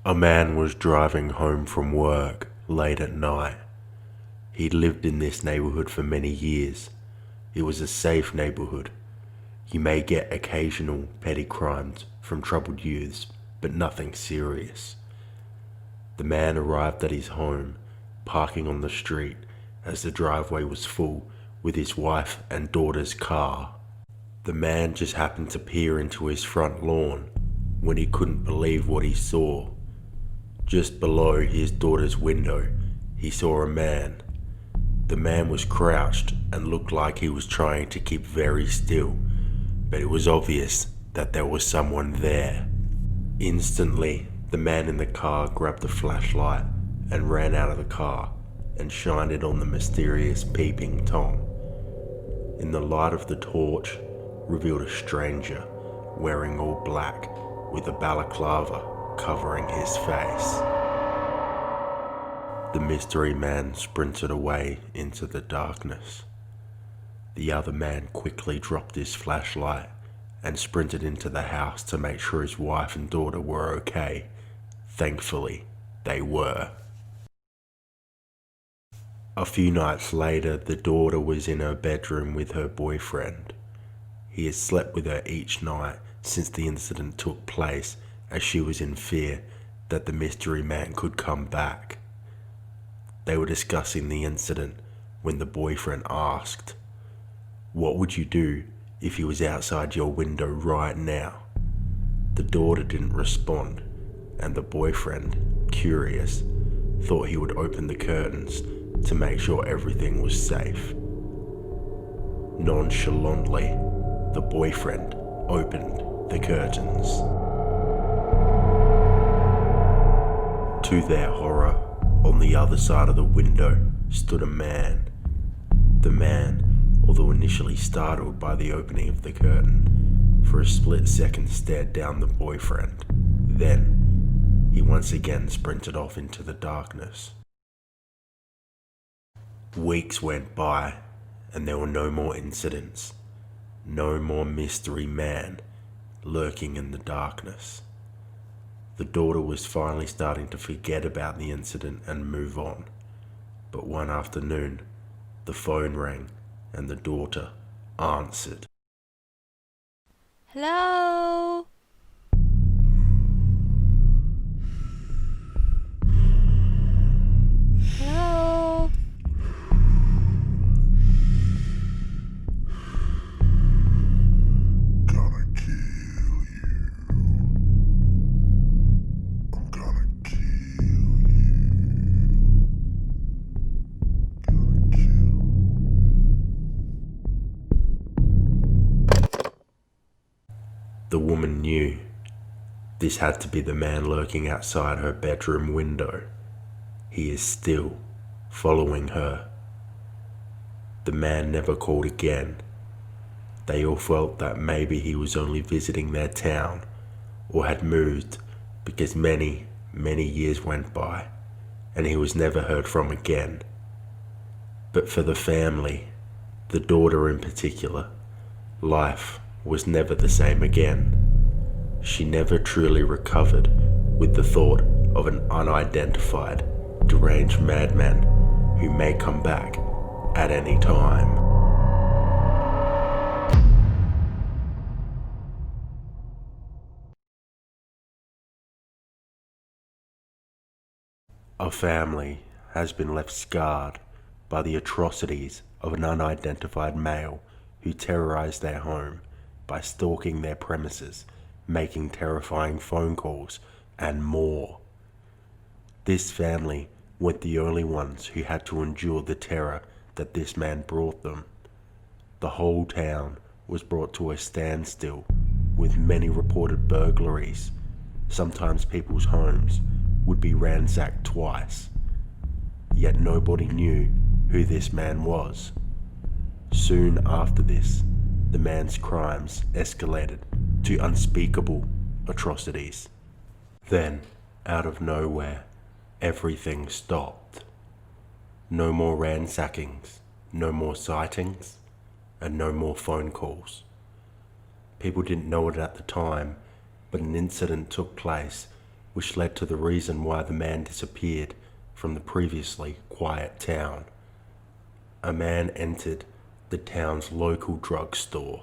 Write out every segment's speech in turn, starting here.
A man was driving home from work late at night. He'd lived in this neighborhood for many years. It was a safe neighborhood. You may get occasional petty crimes from troubled youths, but nothing serious. The man arrived at his home, parking on the street as the driveway was full with his wife and daughter's car. The man just happened to peer into his front lawn when he couldn't believe what he saw. Just below his daughter's window, he saw a man. The man was crouched and looked like he was trying to keep very still, but it was obvious that there was someone there. Instantly, the man in the car grabbed a flashlight and ran out of the car and shined it on the mysterious peeping Tom. In the light of the torch, revealed a stranger wearing all black with a balaclava covering his face. The mystery man sprinted away into the darkness. The other man quickly dropped his flashlight and sprinted into the house to make sure his wife and daughter were okay. Thankfully, they were. A few nights later, the daughter was in her bedroom with her boyfriend. He had slept with her each night since the incident took place, as she was in fear that the mystery man could come back. They were discussing the incident when the boyfriend asked, "What would you do if he was outside your window right now?" The daughter didn't respond, and the boyfriend, curious, thought he would open the curtains to make sure everything was safe. Nonchalantly, the boyfriend opened the curtains. To their horror, on the other side of the window stood a man. The man, although initially startled by the opening of the curtain, for a split second stared down the boyfriend. Then, he once again sprinted off into the darkness. Weeks went by, and there were no more incidents. No more mystery man lurking in the darkness. The daughter was finally starting to forget about the incident and move on. But one afternoon, the phone rang and the daughter answered. Hello? Hello? Gonna kill you. I'm gonna kill you. Gonna kill. The woman knew this had to be the man lurking outside her bedroom window. He is still following her. The man never called again. They all felt that maybe he was only visiting their town or had moved, because many, many years went by and he was never heard from again. But for the family, the daughter in particular, life was never the same again. She never truly recovered with the thought of an unidentified, deranged madman who may come back at any time. A family has been left scarred by the atrocities of an unidentified male who terrorized their home by stalking their premises, making terrifying phone calls, and more. This family weren't the only ones who had to endure the terror that this man brought them. The whole town was brought to a standstill, with many reported burglaries. Sometimes people's homes would be ransacked twice. Yet nobody knew who this man was. Soon after this, the man's crimes escalated to unspeakable atrocities. Then, out of nowhere, everything stopped. No more ransackings, no more sightings, and no more phone calls. People didn't know it at the time, but an incident took place which led to the reason why the man disappeared from the previously quiet town. A man entered the town's local drugstore.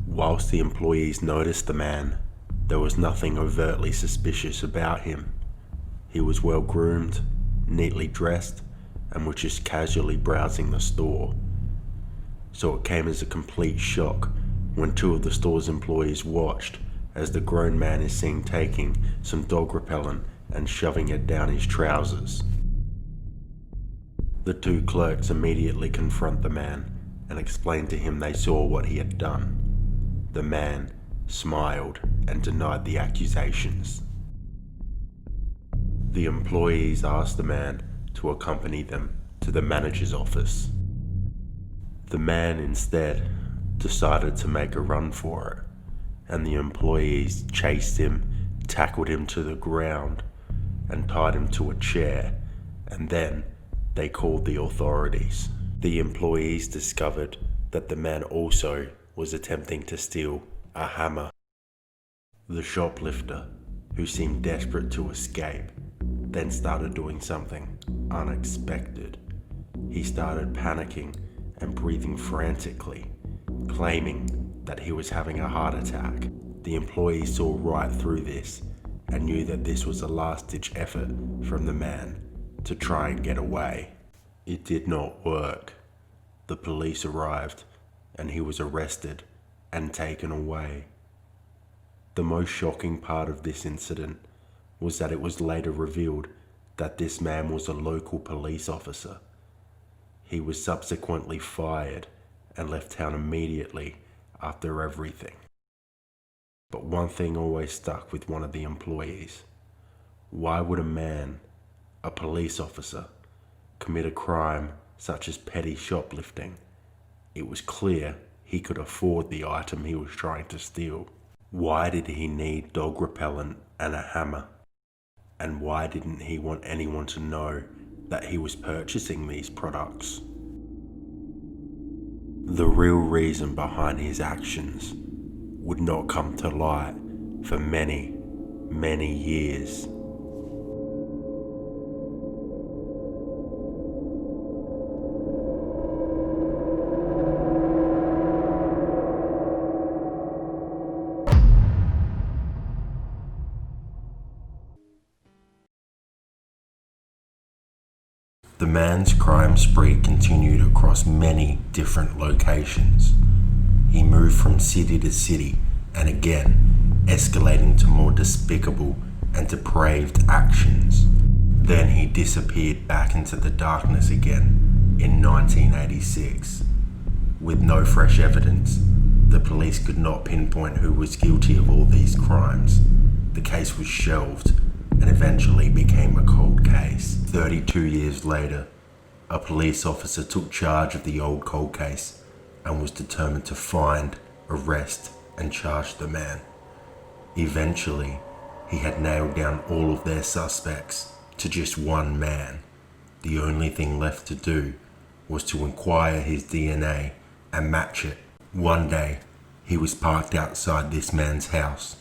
Whilst the employees noticed the man, there was nothing overtly suspicious about him. He was well groomed, neatly dressed, and was just casually browsing the store. So it came as a complete shock when two of the store's employees watched as the grown man is seen taking some dog repellent and shoving it down his trousers. The two clerks immediately confront the man and explain to him they saw what he had done. The man smiled and denied the accusations. The employees asked the man to accompany them to the manager's office. The man instead decided to make a run for it, and the employees chased him, tackled him to the ground, and tied him to a chair, and then they called the authorities. The employees discovered that the man also was attempting to steal a hammer. The shoplifter, who seemed desperate to escape, then started doing something unexpected. He started panicking and breathing frantically, claiming that he was having a heart attack. The employees saw right through this and knew that this was a last-ditch effort from the man to try and get away. It did not work. The police arrived and he was arrested and taken away. The most shocking part of this incident was that it was later revealed that this man was a local police officer. He was subsequently fired and left town immediately after everything. But one thing always stuck with one of the employees. Why would a man, a police officer, commit a crime such as petty shoplifting? It was clear he could afford the item he was trying to steal. Why did he need dog repellent and a hammer? And why didn't he want anyone to know that he was purchasing these products? The real reason behind his actions would not come to light for many, many years. The man's crime spree continued across many different locations. He moved from city to city and again, escalating to more despicable and depraved actions. Then he disappeared back into the darkness again in 1986. With no fresh evidence, the police could not pinpoint who was guilty of all these crimes. The case was shelved and eventually became a cold case. 32 years later, a police officer took charge of the old cold case and was determined to find, arrest, and charge the man. Eventually, he had nailed down all of their suspects to just one man. The only thing left to do was to acquire his DNA and match it. One day, he was parked outside this man's house,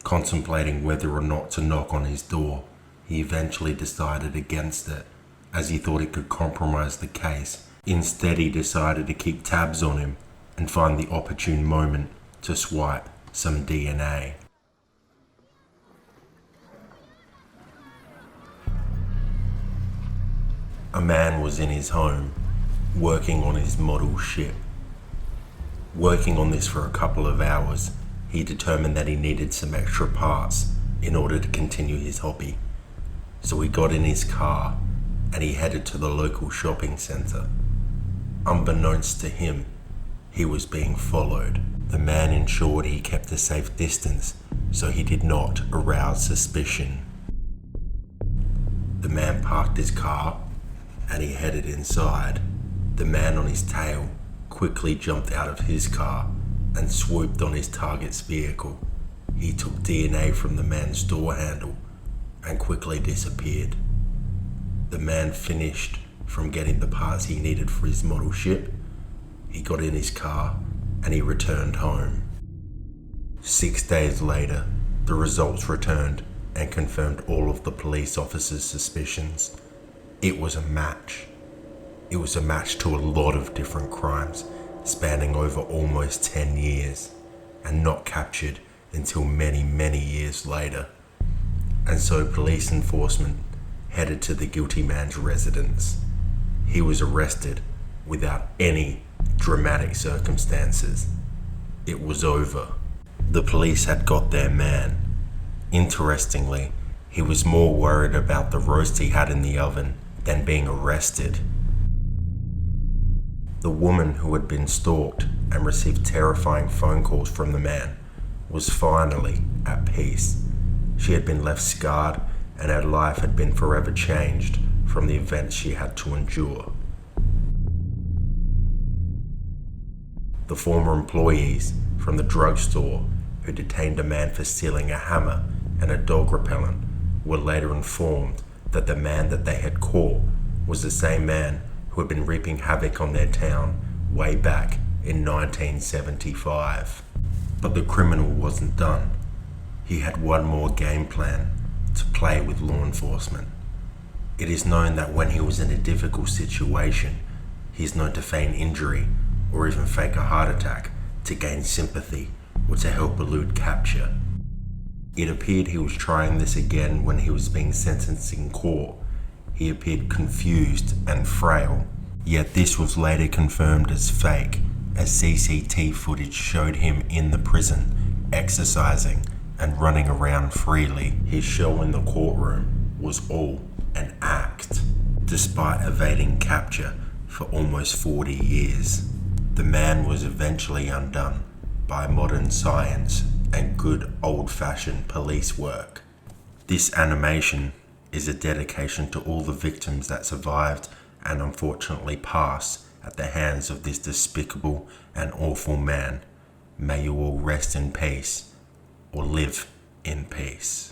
contemplating whether or not to knock on his door. He eventually decided against it, as he thought it could compromise the case. Instead, he decided to keep tabs on him and find the opportune moment to swipe some DNA. A man was in his home, working on his model ship. Working on this for a couple of hours, he determined that he needed some extra parts in order to continue his hobby. So he got in his car and he headed to the local shopping centre. Unbeknownst to him, he was being followed. The man ensured he kept a safe distance so he did not arouse suspicion. The man parked his car and he headed inside. The man on his tail quickly jumped out of his car and swooped on his target's vehicle. He took DNA from the man's door handle and quickly disappeared. The man finished from getting the parts he needed for his model ship. He got in his car and he returned home. 6 days later, the results returned and confirmed all of the police officers' suspicions. It was a match. It was a match to a lot of different crimes, spanning over almost 10 years, and not captured until many, many years later. And so police enforcement headed to the guilty man's residence. He was arrested without any dramatic circumstances. It was over. The police had got their man. Interestingly, he was more worried about the roast he had in the oven than being arrested. The woman who had been stalked and received terrifying phone calls from the man was finally at peace. She had been left scarred, and her life had been forever changed from the events she had to endure. The former employees from the drugstore who detained a man for stealing a hammer and a dog repellent were later informed that the man that they had caught was the same man who had been reaping havoc on their town way back in 1975. But the criminal wasn't done. He had one more game plan to play with law enforcement. It is known that when he was in a difficult situation, he is known to feign injury or even fake a heart attack to gain sympathy or to help elude capture. It appeared he was trying this again when he was being sentenced in court. He appeared confused and frail, yet this was later confirmed as fake, as CCTV footage showed him in the prison, exercising and running around freely. His show in the courtroom was all an act. Despite evading capture for almost 40 years, the man was eventually undone by modern science and good old-fashioned police work. This animation is a dedication to all the victims that survived and unfortunately passed at the hands of this despicable and awful man. May you all rest in peace, or live in peace.